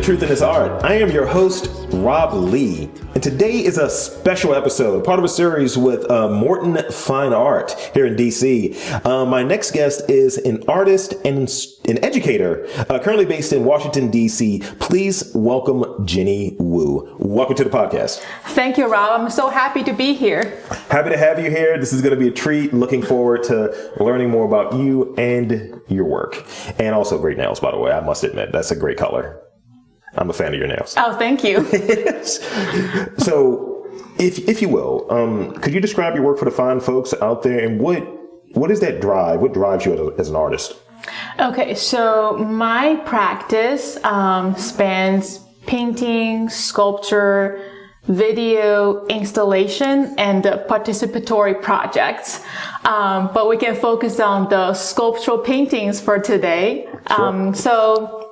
The Truth in This Art. I am your host, Rob Lee, and today is a special episode, part of a series with Morton Fine Art here in DC. My next guest is an artist and an educator, currently based in Washington, DC. Please welcome Jenny Wu. Welcome to the podcast. Thank you, Rob. I'm so happy to be here. Happy to have you here. This is going to be a treat. Looking forward to learning more about you and your work. And also great nails, by the way. I must admit, that's a great color. I'm a fan of your nails. Oh, thank you. So, if you will, could you describe your work for the fine folks out there, and what is that drive? What drives you as an artist? Okay, so my practice spans painting, sculpture, video, installation, and participatory projects. But we can focus on the sculptural paintings for today. Sure.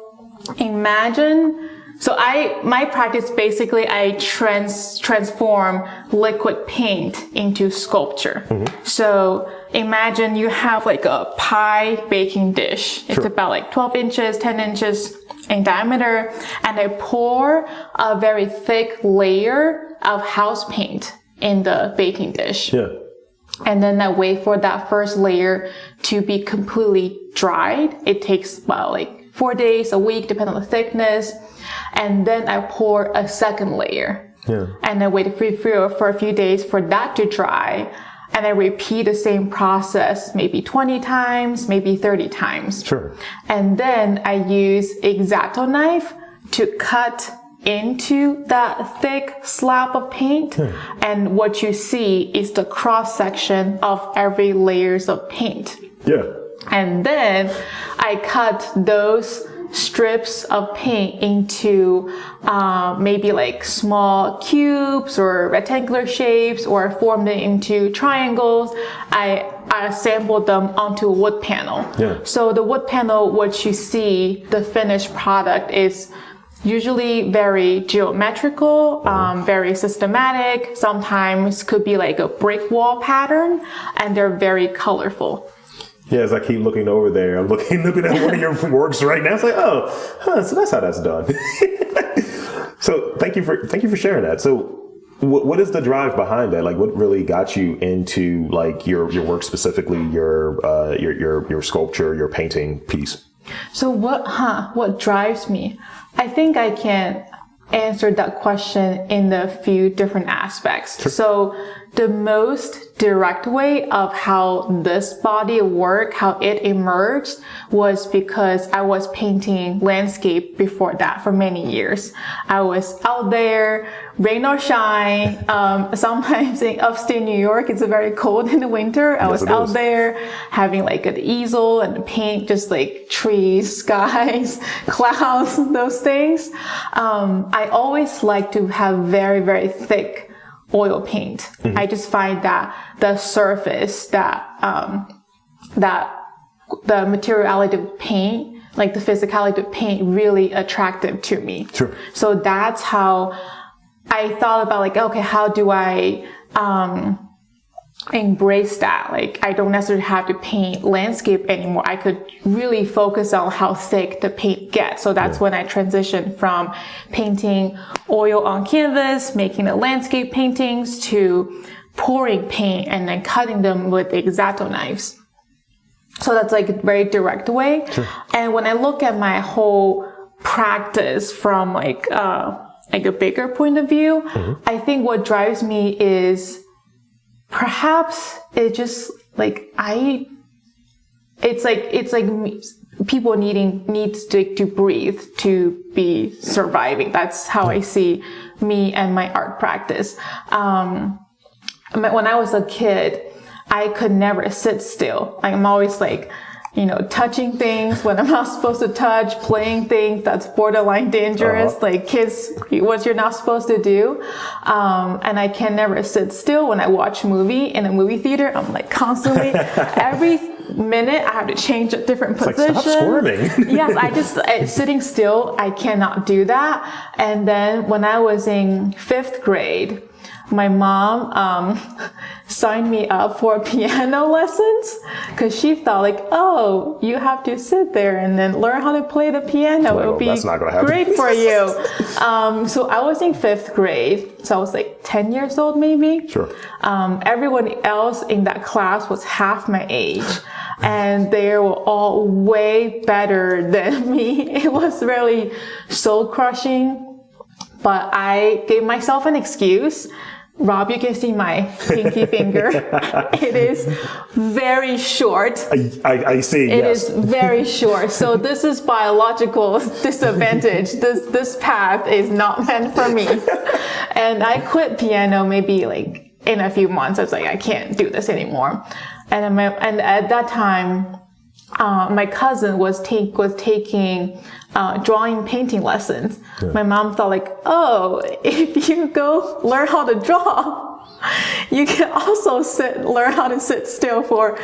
My practice basically, I transform liquid paint into sculpture. Mm-hmm. So imagine you have like a pie baking dish. It's about like 12 inches, 10 inches in diameter. And I pour a very thick layer of house paint in the baking dish. Yeah. And then I wait for that first layer to be completely dried. It takes about like 4 days, a week, depending on the thickness. And then I pour a second layer. Yeah. And I wait for a few days for that to dry. And I repeat the same process maybe 20 times, maybe 30 times. Sure. And then I use X-Acto knife to cut into that thick slab of paint. And what you see is the cross section of every layers of paint. Yeah. And then I cut those strips of paint into maybe like small cubes or rectangular shapes, or form them into triangles. I assembled them onto a wood panel. Yeah. So the wood panel, what you see, the finished product is usually very geometrical, very systematic. Sometimes could be like a brick wall pattern, and they're very colorful. Yeah, as I keep looking over there, I'm looking at one of your works right now. It's like, so that's how that's done. So thank you for sharing that. So what is the drive behind that? Like, what really got you into like your work, specifically your sculpture, your painting piece? So what drives me? I think I can answer that question in a few different aspects. Sure. So the most direct way of how this body of work, how it emerged, was because I was painting landscape before that for many years. I was out there, rain or shine. Sometimes in upstate New York, it's very cold in the winter. I was out there having like an easel and paint just like trees, skies, clouds, those things. I always like to have very, very thick oil paint. Mm-hmm. I just find that the surface, that the materiality of paint, like the physicality of paint, really attractive to me. Sure. So that's how I thought about like, okay, how do I embrace that? Like, I don't necessarily have to paint landscape anymore. I could really focus on how thick the paint gets. So that's when I transitioned from painting oil on canvas, making the landscape paintings, to pouring paint and then cutting them with X-Acto knives. So that's like a very direct way. Sure. And when I look at my whole practice from like a bigger point of view, I think what drives me is perhaps it's just like it's like people needs to breathe to be surviving. That's how I see me and my art practice. When I was a kid, I could never sit still. I'm always like, touching things when I'm not supposed to touch, playing things that's borderline dangerous, like kids, what you're not supposed to do. And I can never sit still when I watch movie in a movie theater. I'm like constantly, every minute I have to change a different position. Like, stop squirming. Yes, sitting still, I cannot do that. And then when I was in 5th grade, my mom signed me up for piano lessons because she thought like, oh, you have to sit there and then learn how to play the piano. Well, It'll be that's not gonna happen. great for you. So I was in 5th grade. So I was like 10 years old maybe. Sure. Everyone else in that class was half my age. And they were all way better than me. It was really soul crushing. But I gave myself an excuse. Rob, you can see my pinky finger. It is very short. I see, It yes. is very short. So this is biological disadvantage. This path is not meant for me. And I quit piano maybe like in a few months. I was like, I can't do this anymore. And at that time, my cousin was taking drawing painting lessons. Yeah. My mom thought like, oh, if you go learn how to draw, you can also learn how to sit still for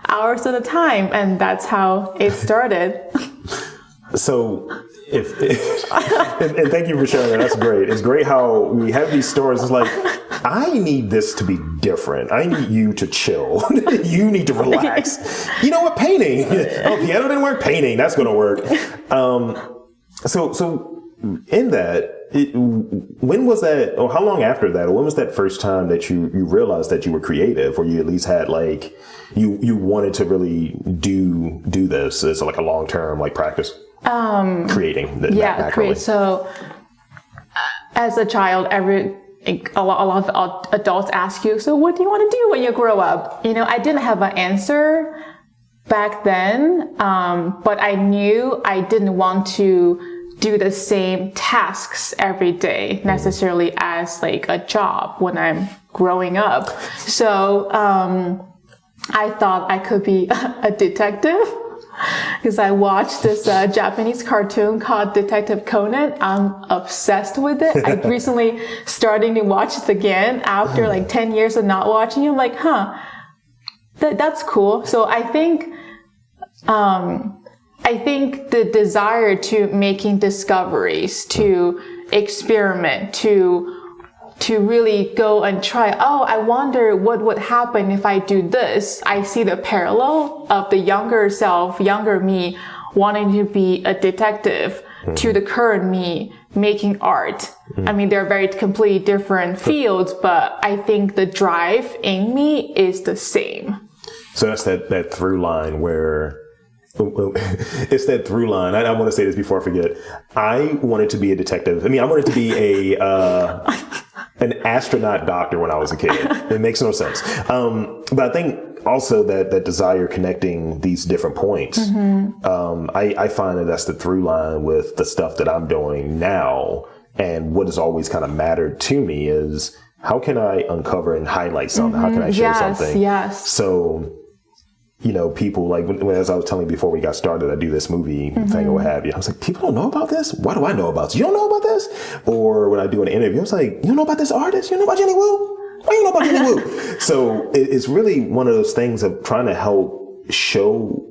hours at a time. And that's how it started. So and thank you for sharing that. That's great. It's great how we have these stories. It's like, I need this to be different. I need you to chill. You need to relax. You know what? Painting. Oh, piano didn't work. Painting. That's going to work. So in that, when was that, or how long after that, or when was that first time that you realized that you were creative, or you at least had like, you wanted to really do this as like a long-term like practice? Creating. Create. So as a child, a lot of adults ask you, so what do you want to do when you grow up? You know, I didn't have an answer back then, but I knew I didn't want to do the same tasks every day necessarily as like a job when I'm growing up. So I thought I could be a detective. Because I watched this Japanese cartoon called Detective Conan. I'm obsessed with it. I recently starting to watch it again after like 10 years of not watching it. I'm like, that's cool. So I think the desire to making discoveries, to experiment, to really go and try, oh, I wonder what would happen if I do this. I see the parallel of the younger me wanting to be a detective to the current me making art. I mean, they're very completely different fields, but I think the drive in me is the same. So that's that through line where it's that through line. I want to say this before I forget. I wanted to be a detective. I mean, I wanted to be an astronaut doctor when I was a kid. It makes no sense. But I think also that desire connecting these different points, I find that that's the through line with the stuff that I'm doing now. And what has always kind of mattered to me is how can I uncover and highlight something? How can I show something? Yes. So, you know, people like, as I was telling you before we got started, I do this movie thing or what have you. I was like, people don't know about this? Why do I know about this? You don't know about this? Or when I do an interview, I was like, you don't know about this artist? You don't know about Jenny Wu? Why you know about Jenny Wu? So it's really one of those things of trying to help show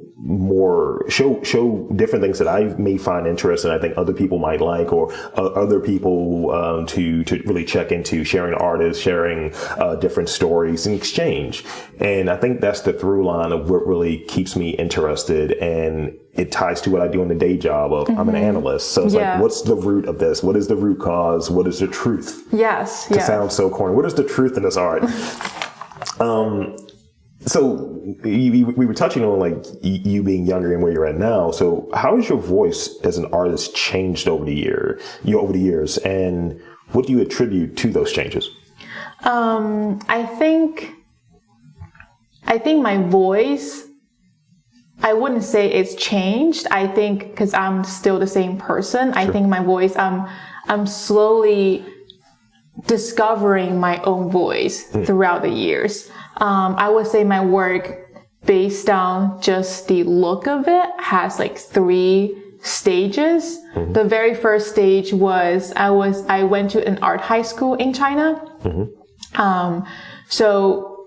different things that I may find interesting. I think other people might like, or other people to really check into, sharing artists, sharing different stories and exchange. And I think that's the through line of what really keeps me interested, and it ties to what I do in the day job of I'm an analyst. So it's like, what's the root of this? What is the root cause? What is the truth? Yes. To sound so corny. What is the truth in this art? So we were touching on like you being younger and where you're at now. So how has your voice as an artist changed over the years, and what do you attribute to those changes? I think my voice, I wouldn't say it's changed. I think because I'm still the same person. Sure. I think my voice, I'm slowly discovering my own voice throughout the years. I would say my work, based on just the look of it, has like 3 stages. The very first stage was I went to an art high school in China. So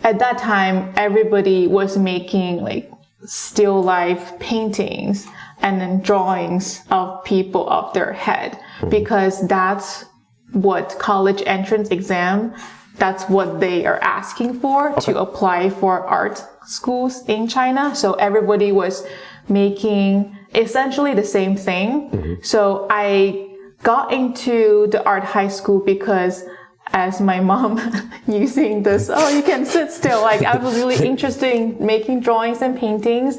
at that time, everybody was making like still life paintings and then drawings of people of their head, because that's what college entrance exam that's what they are asking for to apply for art schools in China. So everybody was making essentially the same thing. So I got into the art high school because as my mom using this, oh, you can sit still. Like I was really interested in making drawings and paintings,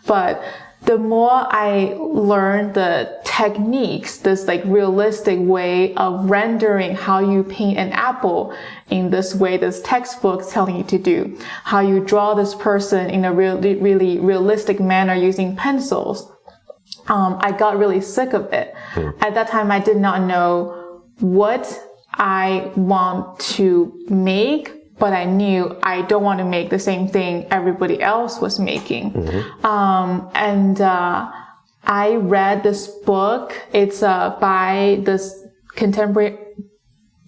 but the more I learned the techniques, this like realistic way of rendering how you paint an apple in this way, this textbook's telling you to do, how you draw this person in a really, really realistic manner using pencils. I got really sick of it. At that time, I did not know what I want to make, but I knew I don't want to make the same thing everybody else was making. I read this book. It's by this contemporary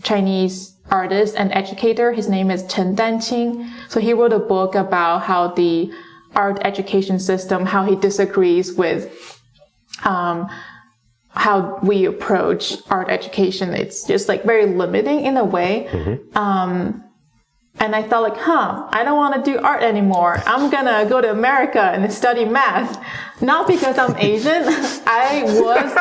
Chinese artist and educator. His name is Nanjing. So he wrote a book about how the art education system, how he disagrees with how we approach art education. It's just like very limiting in a way. And I felt like, I don't want to do art anymore. I'm gonna go to America and study math. Not because I'm Asian. I was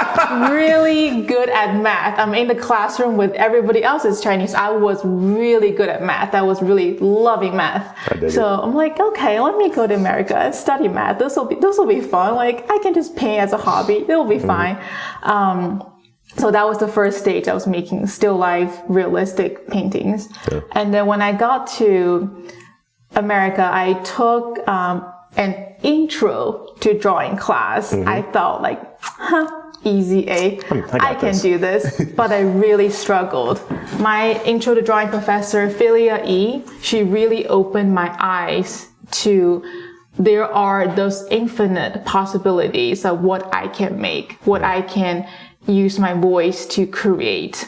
really good at math. I'm in the classroom with everybody else is Chinese. I was really good at math. I was really loving math. So I'm like, okay, let me go to America and study math. This will be fun. Like I can just paint as a hobby. It'll be fine. So that was the first stage. I was making still life realistic paintings. And then when I got to America, I took an intro to drawing class. I thought like, easy A. I can do this. But I really struggled. My intro to drawing professor, Philia E., she really opened my eyes to there are those infinite possibilities of what I can make, what I can use my voice to create.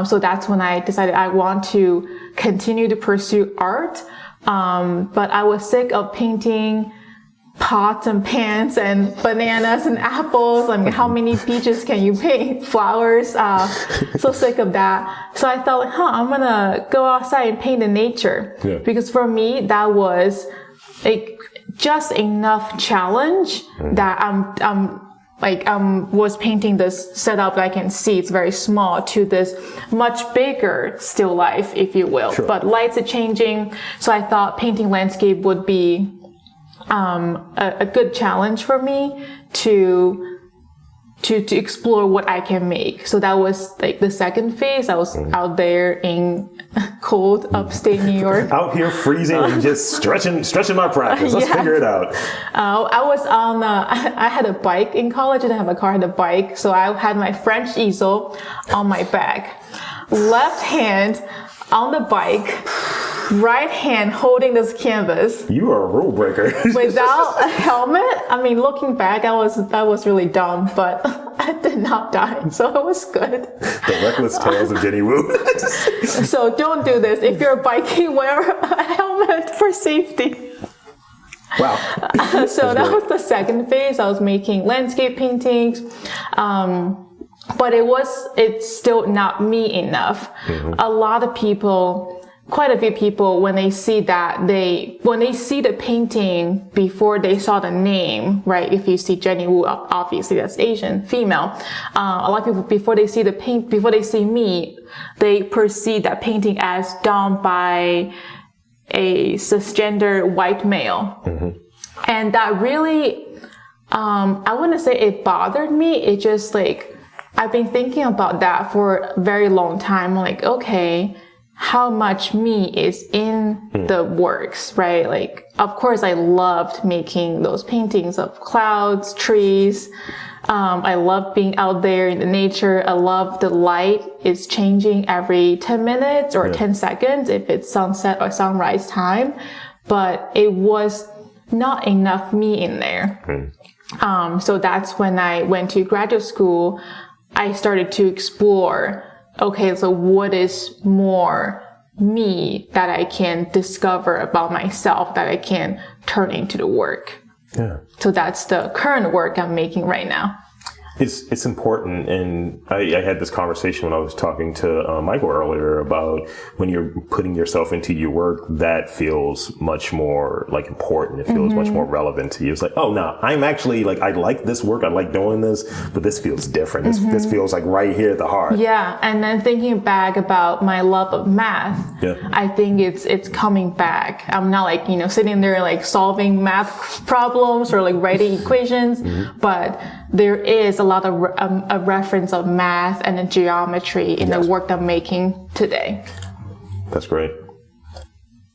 So that's when I decided I want to continue to pursue art. But I was sick of painting pots and pans and bananas and apples. I mean, how many peaches can you paint? Flowers. So sick of that. So I thought, like, I'm gonna go outside and paint in nature. Because for me, that was just enough challenge that was painting this setup that I can see. It's very small to this much bigger still life, if you will. But lights are changing. So I thought painting landscape would be a good challenge for me to explore what I can make. So that was like the second phase. I was out there in cold upstate New York. Out here freezing and just stretching my practice. Let's figure it out. I was on, I had a bike in college. I didn't have a car, I had a bike. So I had my French easel on my back. Left hand on the bike, right hand holding this canvas. You are a rule breaker. Without a helmet. I mean, looking back, I was really dumb, but I did not die, so it was good. The reckless tales of Jenny Wu. So don't do this. If you're biking, wear a helmet for safety. Wow. So that was the second phase. I was making landscape paintings. But it's still not me enough. A lot of people, quite a few people, when they see the painting before they saw the name, right? If you see Jenny Wu, obviously that's Asian, female. A lot of people, before they see me, they perceive that painting as done by a cisgender white male. And that really, I wouldn't say it bothered me. It just like, I've been thinking about that for a very long time. Like, okay, how much me is in the works, right? Like, of course, I loved making those paintings of clouds, trees. I love being out there in the nature. I love the light is changing every 10 minutes or 10 seconds if it's sunset or sunrise time. But it was not enough me in there. So that's when I went to graduate school. I started to explore, okay, so what is more me that I can discover about myself that I can turn into the work? So that's the current work I'm making right now. It's important, and I had this conversation when I was talking to Michael earlier about when you're putting yourself into your work, that feels much more like important. It feels much more relevant to you. It's like, oh, no, I'm actually like, I like this work, I like doing this, but this feels different. This feels like right here at the heart. Yeah, and then thinking back about my love of math, I think it's coming back. I'm not like, sitting there like solving math problems or like writing equations, but there is a lot of a reference of math and the geometry in the work I'm making today. That's great.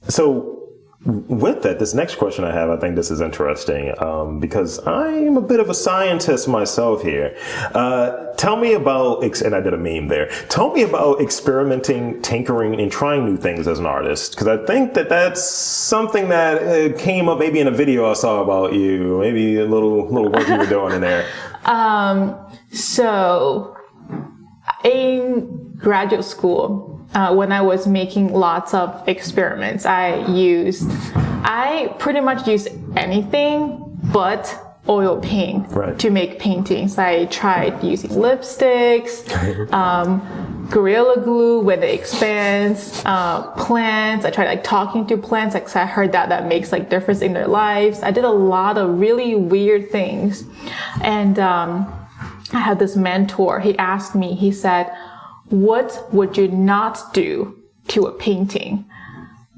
So with that, this next question I have, I think this is interesting because I'm a bit of a scientist myself here. Tell me about, and I did a meme there, tell me about experimenting, tinkering, and trying new things as an artist. Because I think that's something that came up maybe in a video I saw about you, maybe a little work you were doing in there. So in graduate school, when I was making lots of experiments, I pretty much used anything but oil paint to make paintings. I tried using lipsticks, Gorilla Glue when it expands, plants. I tried like talking to plants because I heard that makes like difference in their lives. I did a lot of really weird things. And I had this mentor. He asked me, he said, what would you not do to a painting?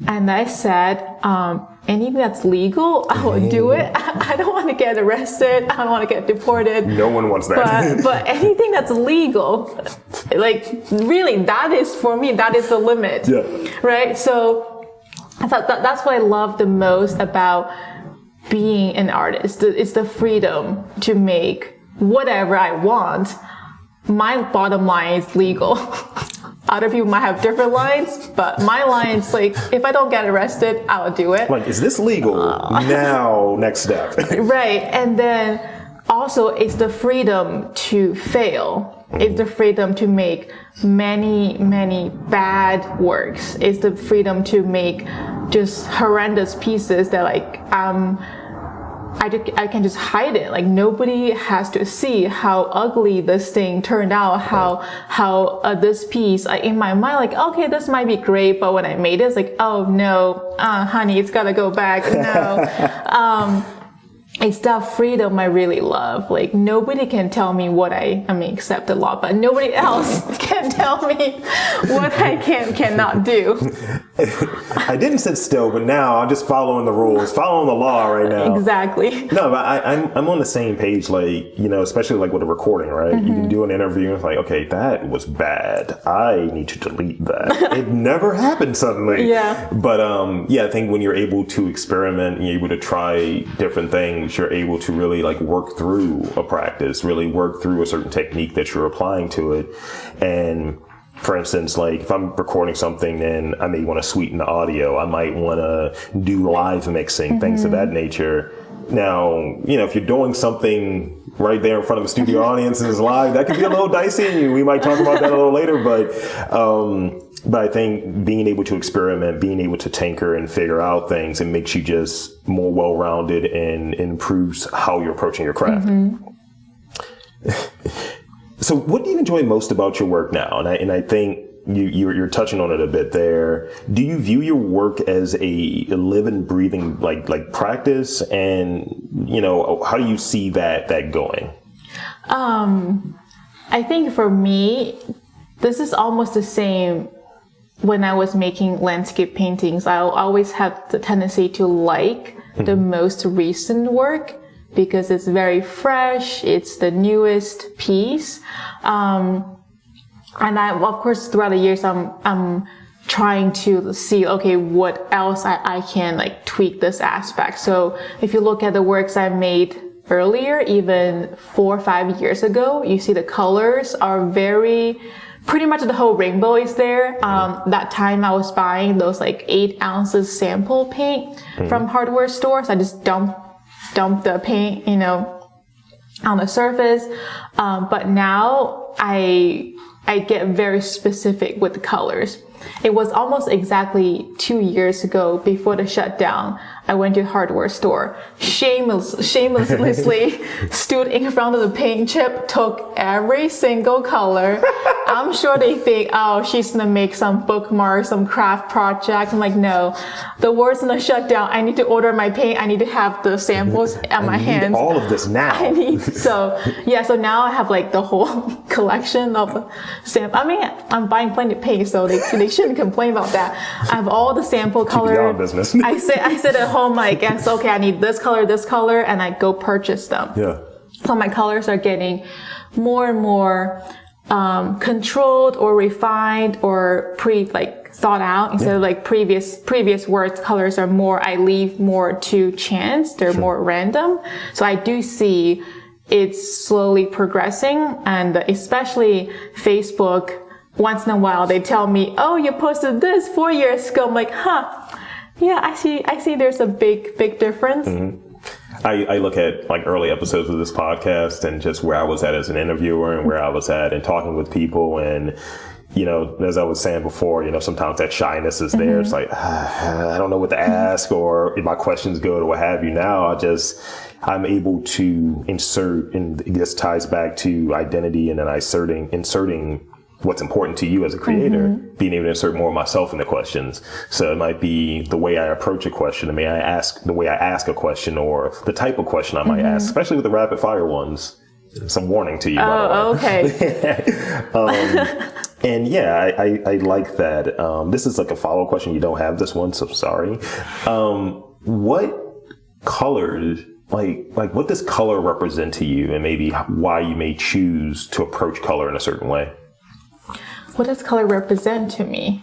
And I said, anything that's legal, I will do it. I don't want to get arrested. I don't want to get deported. No one wants that. But anything that's legal, like really, that is for me, that is the limit. Yeah. Right? So I thought that's what I love the most about being an artist. It's the freedom to make whatever I want. My bottom line is legal. Other people might have different lines, but my line's like, if I don't get arrested, I'll do it. Like, is this legal? Now, next step. Right. And then also it's the freedom to fail. It's the freedom to make many, many bad works. It's the freedom to make just horrendous pieces that like, I can just hide it. Like nobody has to see how ugly this thing turned out, how this piece, in my mind, like, okay, this might be great, but when I made it, it's like, oh no, honey, it's gotta go back. No. It's that freedom I really love. Like nobody can tell me what except the law, but nobody else can tell me what I cannot do. I didn't sit still, but now I'm just following the rules, following the law right now. Exactly. No, but I'm on the same page, like, especially like with a recording, right? You can do an interview and it's like, okay, that was bad. I need to delete that. It never happened suddenly. Yeah. But I think when you're able to experiment and you're able to try different things, you're able to really like work through a practice, really work through a certain technique that you're applying to it. And for instance, like if I'm recording something and I may want to sweeten the audio, I might want to do live mixing, things of that nature. Now, if you're doing something right there in front of a studio audience and it's live, that can be a little dicey, and we might talk about that a little later, but I think being able to experiment, being able to tinker and figure out things, it makes you just more well-rounded and improves how you're approaching your craft. So what do you enjoy most about your work now? And I think you're touching on it a bit there. Do you view your work as a living, breathing like practice? And how do you see that going? I think for me, this is almost the same. When I was making landscape paintings, I always have the tendency to like the most recent work because it's very fresh. It's the newest piece. And of course, throughout the years, I'm trying to see, okay, what else I can like tweak this aspect. So if you look at the works I made earlier, even 4 or 5 years ago, you see the colors are pretty much the whole rainbow is there. That time I was buying those like 8 ounces sample paint from hardware stores. I just dumped the paint, on the surface. But now I get very specific with the colors. it was almost exactly 2 years ago before the shutdown. I went to a hardware store, shamelessly stood in front of the paint chip, took every single color. I'm sure they think, oh, she's gonna make some bookmarks, some craft project. I'm like, no, the world's gonna shut down. I need to order my paint. I need to have the samples at my hands. All of this now. So now I have like the whole collection of samples. I mean, I'm buying plenty of paint, so they shouldn't complain about that. I have all the sample color. Business. I sit at home like, yes, okay, I need this color, and I go purchase them. Yeah. So my colors are getting more and more controlled or refined or thought out instead of like previous words. Colors are more, I leave more to chance. They're more random. So I do see it's slowly progressing, and especially Facebook, once in a while they tell me, oh, you posted this 4 years ago. I'm like, yeah, I see there's a big difference. Mm-hmm. I look at like early episodes of this podcast and just where I was at as an interviewer and where I was at and talking with people, and you know, as I was saying before, you know, sometimes that shyness is there. It's like, I don't know what to ask, or if my questions go to what have you. Now I'm able to insert, and this ties back to identity and then inserting what's important to you as a creator, being able to insert more of myself in the questions. So it might be the way I approach a question, the way I ask a question, or the type of question I might ask, especially with the rapid fire ones. Some warning to you, by the way. Oh, okay. And yeah, I like that. This is like a follow-up question. You don't have this one, so sorry. What colors, like what does color represent to you, and maybe why you may choose to approach color in a certain way? What does color represent to me?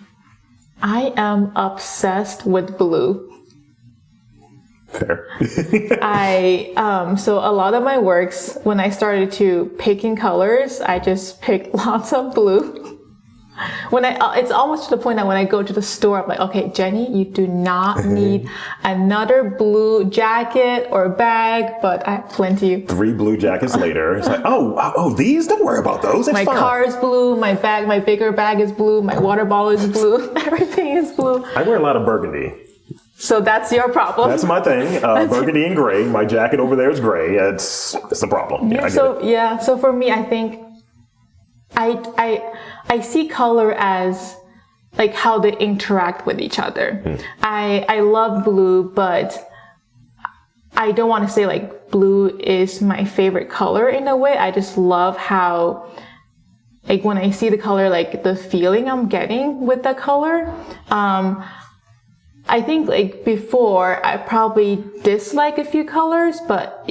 I am obsessed with blue. Fair. So a lot of my works, when I started to picking colors, I just picked lots of blue. It's almost to the point that when I go to the store, I'm like, okay, Jenny, you do not need another blue jacket or bag, but I have plenty. 3 blue jackets later, it's like, oh, these, don't worry about those. It's my fine. car is blue, my bigger bag is blue, my water bottle is blue, everything is blue. I wear a lot of burgundy. So that's your problem. That's my thing. Burgundy and gray. My jacket over there is gray. It's the problem. Yeah, So for me, I think I see color as like how they interact with each other. I love blue, but I don't want to say like blue is my favorite color in a way. I just love how, like, when I see the color, like the feeling I'm getting with the color. I think like before I probably dislike a few colors, but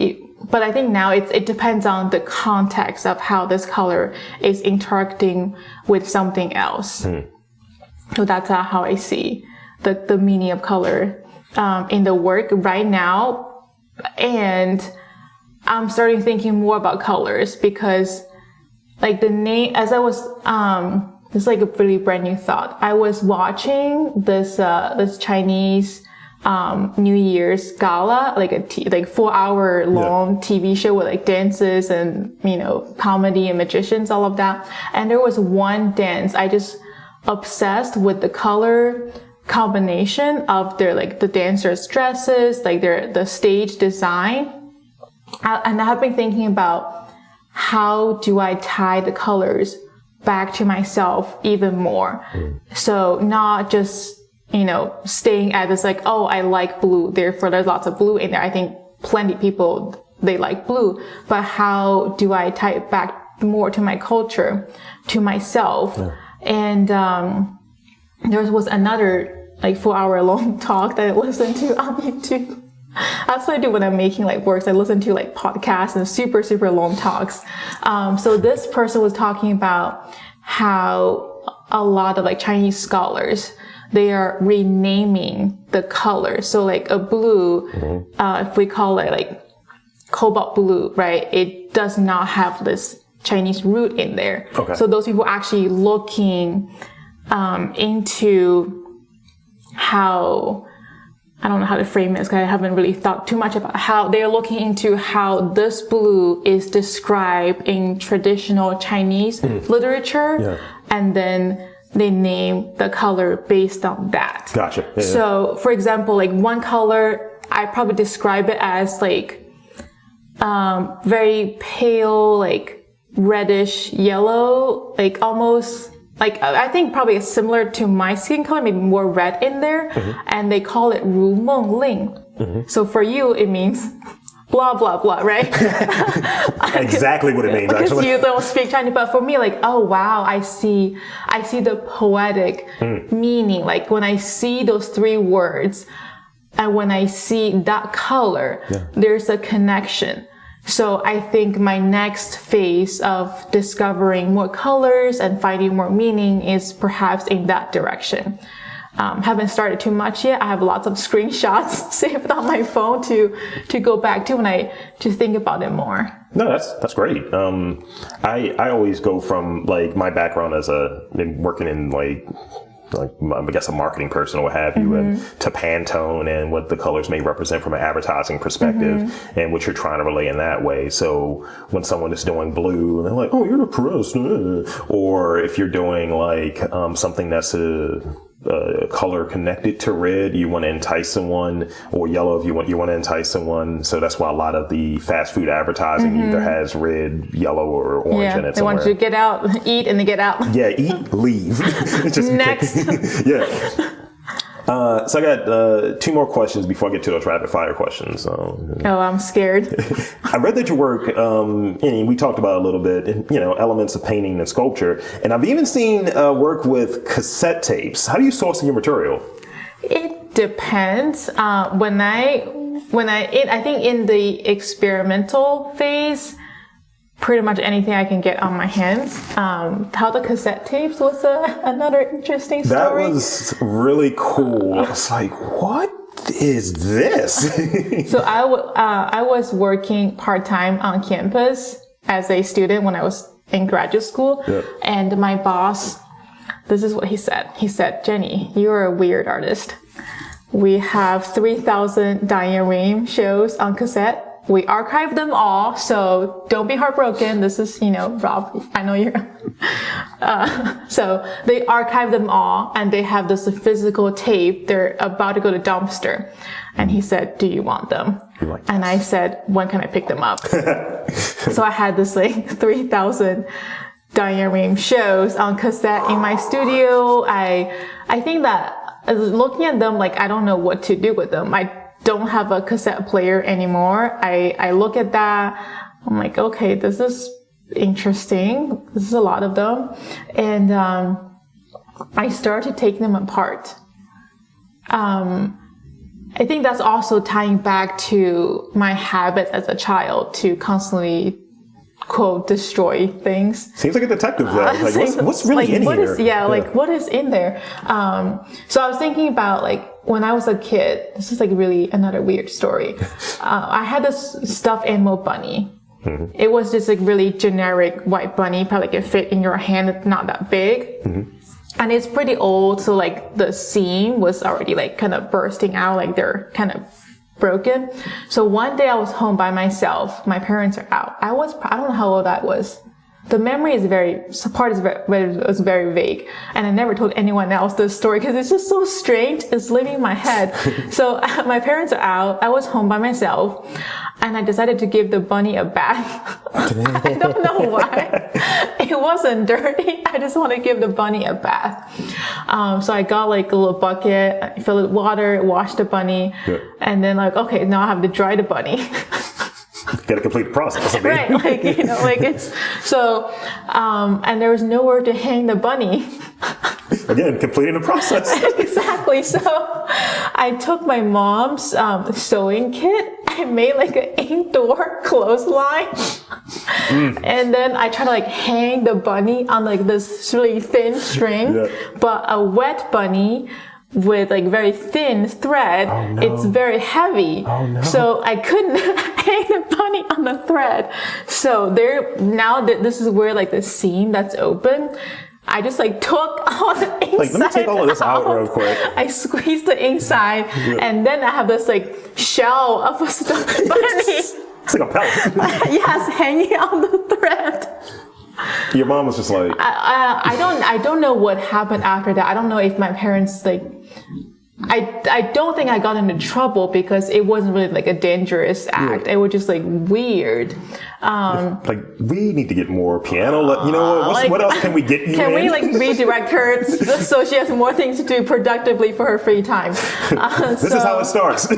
I think now it depends on the context of how this color is interacting with something else. So that's how I see the meaning of color in the work right now. And I'm starting thinking more about colors because like the name, as I was, it's like a really brand new thought. I was watching this Chinese New Year's gala, like a 4-hour long TV show with like dances and, you know, comedy and magicians, all of that. And there was one dance I just obsessed with the color combination of their, like, the dancers' dresses, like the stage design. And I have been thinking about how do I tie the colors back to myself even more. So not just, you know, staying at this like, oh, I like blue, therefore there's lots of blue in there. I think plenty of people, they like blue, but how do I tie it back more to my culture, to myself? And there was another like 4-hour long talk that I listened to on YouTube. That's what I do when I'm making like works. I listen to like podcasts and super, super long talks. So this person was talking about how a lot of like Chinese scholars, they are renaming the color. So like a blue, if we call it like cobalt blue, right? It does not have this Chinese root in there. Okay. So those people actually looking into how, I don't know how to frame it because I haven't really thought too much about how they're looking into how this blue is described in traditional Chinese literature, and then they name the color based on that. Gotcha. Yeah, so, for example, like one color, I probably describe it as like very pale, like reddish yellow, like almost like I think probably similar to my skin color, maybe more red in there, and they call it 如梦令. So for you, it means blah blah blah, right? Exactly what it means. Because actually, you don't speak Chinese, but for me, like, oh wow, I see the poetic meaning. Like when I see those three words, and when I see that color, there's a connection. So I think my next phase of discovering more colors and finding more meaning is perhaps in that direction. Haven't started too much yet. I have lots of screenshots saved on my phone to go back to when I just think about it more. No, that's great. I always go from like my background as working in like I guess a marketing person or what have you, and to Pantone and what the colors may represent from an advertising perspective and what you're trying to relay in that way. So when someone is doing blue and they're like, oh, you're depressed, or if you're doing like something that's a color connected to red, you want to entice someone, or yellow if you want to entice someone. So that's why a lot of the fast food advertising either has red, yellow, or orange in it. They want you to get out, eat, and then get out. Yeah, eat, leave. Just next. Yeah. So I got 2 more questions before I get to those rapid fire questions. Oh, I'm scared. I read that your work, and we talked about it a little bit, elements of painting and sculpture. And I've even seen work with cassette tapes. How do you source your material? It depends. I think in the experimental phase, pretty much anything I can get on my hands. How the cassette tapes was another interesting story. That was really cool. I was like, what is this? So I was working part-time on campus as a student when I was in graduate school. Yeah. And my boss, this is what he said. He said, Jenny, you're a weird artist. We have 3,000 Diane Rehm shows on cassette. We archived them all, so don't be heartbroken. This is, Rob, I know you're... So they archived them all, and they have this physical tape. They're about to go to dumpster. And he said, do you want them? And I said, when can I pick them up? So I had this 3,000 Diane Rehm shows on cassette in my studio. I think that looking at them, I don't know what to do with them. I don't have a cassette player anymore. I look at that. I'm like, okay, this is interesting. This is a lot of them. And I started taking them apart. I think that's also tying back to my habit as a child to constantly, quote, destroy things. Seems like a detective though. What's really in here? What is in there? So I was thinking about when I was a kid, this is really another weird story. I had this stuffed animal bunny. Mm-hmm. It was just really generic white bunny, probably can fit in your hand. It's not that big. Mm-hmm. And it's pretty old. So the seam was already kind of bursting out. They're kind of broken. So one day I was home by myself. My parents are out. I don't know how old I was. The memory is was very vague. And I never told anyone else this story because it's just so strange. It's living in my head. So my parents are out. I was home by myself. And I decided to give the bunny a bath. I don't know why. It wasn't dirty. I just want to give the bunny a bath. So I got a little bucket, I filled it with water, washed the bunny. Yeah. And then okay, now I have to dry the bunny. Got to complete the process. Right, it's so, and there was nowhere to hang the bunny. Again, completing the process. Exactly. So I took my mom's sewing kit. I made an indoor clothesline. And then I tried to hang the bunny on this really thin string. Yeah. But a wet bunny with very thin thread, it's very heavy. Oh, no. So I couldn't hang the bunny on the thread. So now that this is where the seam that's open, I just took all the inside let me take all of this out real quick. I squeezed the inside, and then I have this shell of a stuffed bunny. It's like a pellet. Yes, hanging on the thread. Your mom was just like, I don't know what happened after that. I don't know if my parents I don't think I got into trouble because it wasn't really like a dangerous act. It was just like weird. like, we need to get more piano. You know, what else can we get you Can in? we like redirect her so she has more things to do productively for her free time? This is how it starts.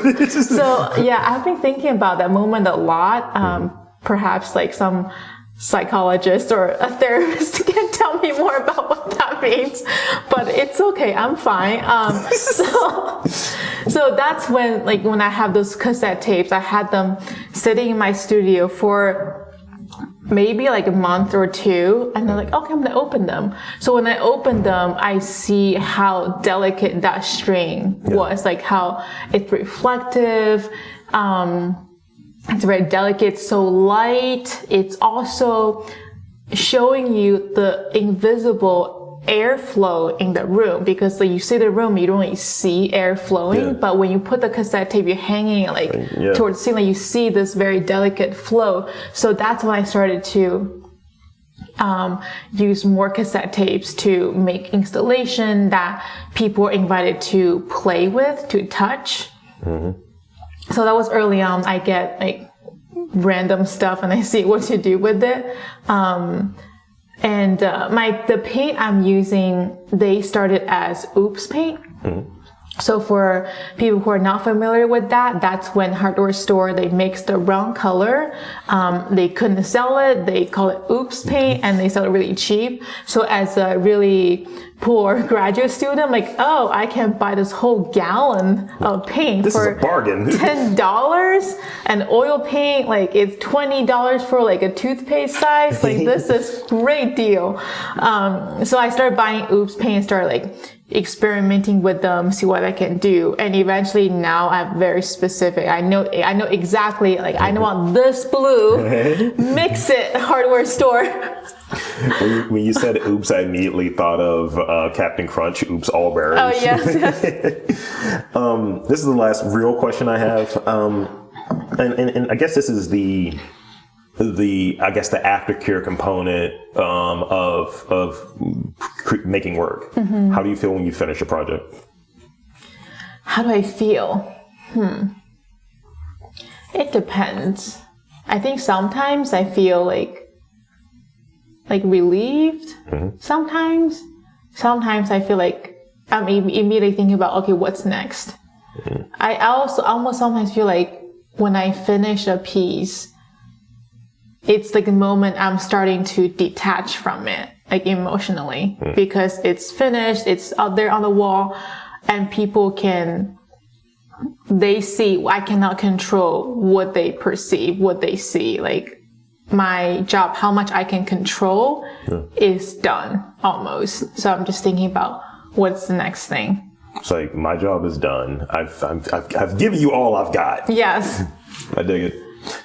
So yeah, I've been thinking about that moment a lot. Perhaps like some psychologist or a therapist can tell me more about what that means, but it's okay. I'm fine. So that's when I have those cassette tapes, I had them sitting in my studio for maybe like a month or two, and they're like, okay, I'm gonna open them. So when I opened them, I see how delicate that string was, like how it's reflective. It's very delicate, so light. It's also showing you the invisible airflow in the room, because like you see the room, you don't really see air flowing, but when you put the cassette tape, you're hanging like towards the ceiling, you see this very delicate flow. So that's when I started to use more cassette tapes to make installation that people were invited to play with, to touch. So that was early on. I get like random stuff and I see what to do with it. The paint I'm using, they started as oops paint. So for people who are not familiar with that, that's when hardware store, they mix the wrong color. They couldn't sell it. They call it oops paint and they sell it really cheap. So as a really poor graduate student, I'm like, oh, I can buy this whole gallon of paint for a bargain. $10, and oil paint, like it's $20 for like a toothpaste size. Like this is great deal. So I started buying oops paint and started like experimenting with them, see what I can do. And eventually now I'm very specific. I know exactly, like I know on this blue, mix it, hardware store. When you said oops, I immediately thought of Captain Crunch, oops, all berries. Oh, yes. This is the last real question I have. And I guess this is the aftercare component of making work. How do you feel when you finish a project? How do I feel? It depends. I think sometimes I feel like relieved. Sometimes I feel like I'm immediately thinking about, okay, what's next? I also almost sometimes feel like when I finish a piece, it's like a moment I'm starting to detach from it, like emotionally, because it's finished, it's out there on the wall, and people they see. I cannot control what they perceive, what they see. Like my job, how much I can control is done almost. So I'm just thinking about what's the next thing. It's like, my job is done. I've given you all I've got. Yes. I dig it.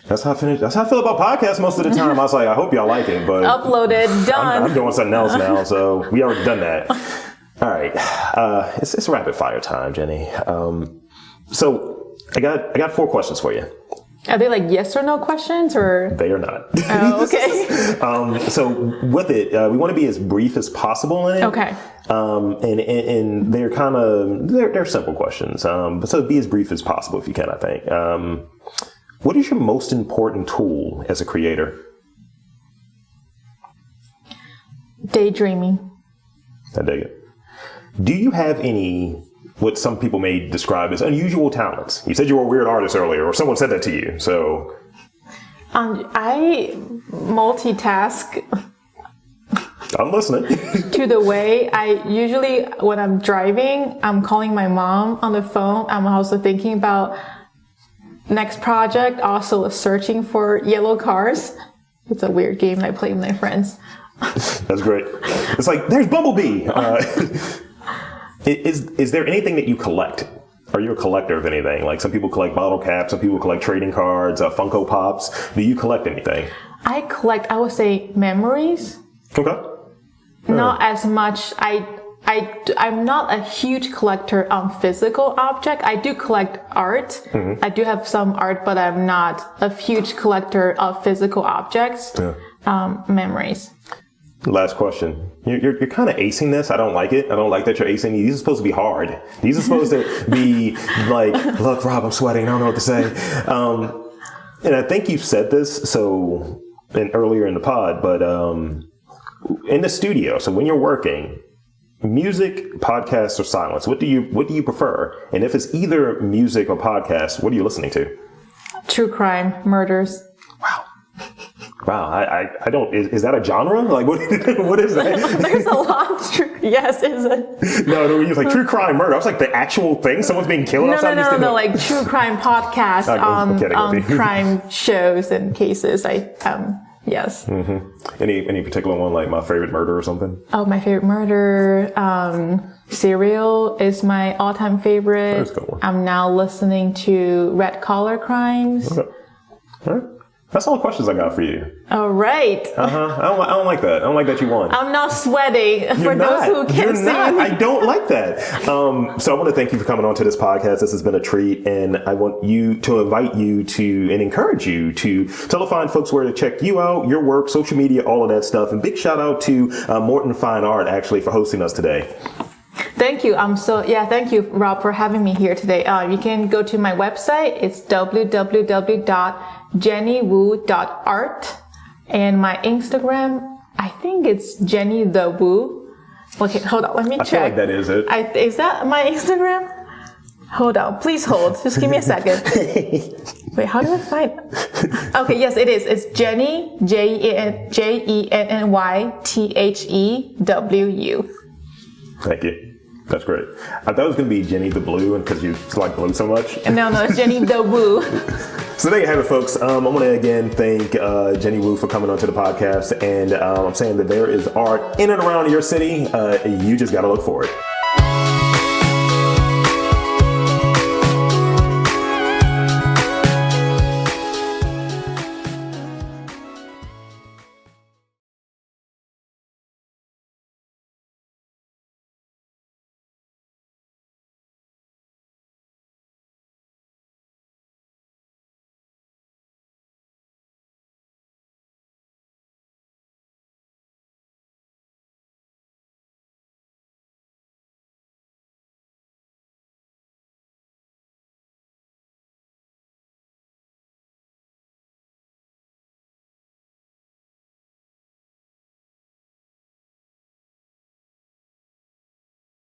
That's how I feel about podcasts most of the time. I was like, I hope y'all like it, but uploaded, done. I'm doing something else now, so we already done that. All right, it's rapid fire time, Jenny. So I got 4 questions for you. Are they like yes or no questions, or? They are not. Oh, okay. So with it, we want to be as brief as possible in it. Okay. And they're kind of, they're simple questions. But so be as brief as possible if you can, I think. What is your most important tool as a creator? Daydreaming. I dig it. Do you have any, what some people may describe as unusual talents? You said you were a weird artist earlier, or someone said that to you, so. I multitask. I'm listening. To the way I usually, when I'm driving, I'm calling my mom on the phone. I'm also thinking about next project, also searching for yellow cars. It's a weird game I play with my friends. That's great. It's like, there's Bumblebee. Is there anything that you collect? Are you a collector of anything? Like some people collect bottle caps, some people collect trading cards, Funko Pops. Do you collect anything? I collect, I would say, memories. Okay. Not as much. I'm not a huge collector of physical object. I do collect art. Mm-hmm. I do have some art, but I'm not a huge collector of physical objects. Yeah. Memories. Last question. You're kind of acing this. I don't like it. I don't like that you're acing. These are supposed to be hard. These are supposed to be like, look, Rob, I'm sweating. I don't know what to say. And I think you've said this earlier in the pod, but in the studio. So when you're working, music, podcasts, or silence, what do you prefer? And if it's either music or podcast, what are you listening to? True crime, murders. Wow, I don't. Is that a genre? Like, what is that? There's a lot. Yes, is it? No, it was like true crime murder. I was like, the actual thing, someo's being killed outside the studio. No, like true crime podcasts on crime shows and cases. Yes. Mm-hmm. Any particular one, like My Favorite Murder or something? Oh, My Favorite Murder. Serial is my all-time favorite. That's a good one. I'm now listening to Red Collar Crimes. Okay. All right. That's all the questions I got for you. All right. I don't like that. I don't like that you won. I'm not sweating those who can't see me. I don't like that. So I want to thank you for coming on to this podcast. This has been a treat, and I want to invite you to and encourage you to tell the fine folks where to check you out, your work, social media, all of that stuff. And big shout out to Morton Fine Art actually for hosting us today. Thank you. Thank you, Rob, for having me here today. You can go to my website. It's www.jennywoo.art. And my Instagram, I think it's Jenny the Woo. Okay, hold on. Let me check. I feel like that is it. Is that my Instagram? Hold on. Please hold. Just give me a second. Wait, how do I find it? Okay, yes, it is. It's Jenny, JennyThewu. Thank you. That's great. I thought it was going to be Jenny the Blue, because you like blue so much. No, it's Jenny the Woo. So there you have it, folks. I want to again thank Jenny Woo for coming onto the podcast. And I'm saying that there is art in and around your city. You just got to look for it.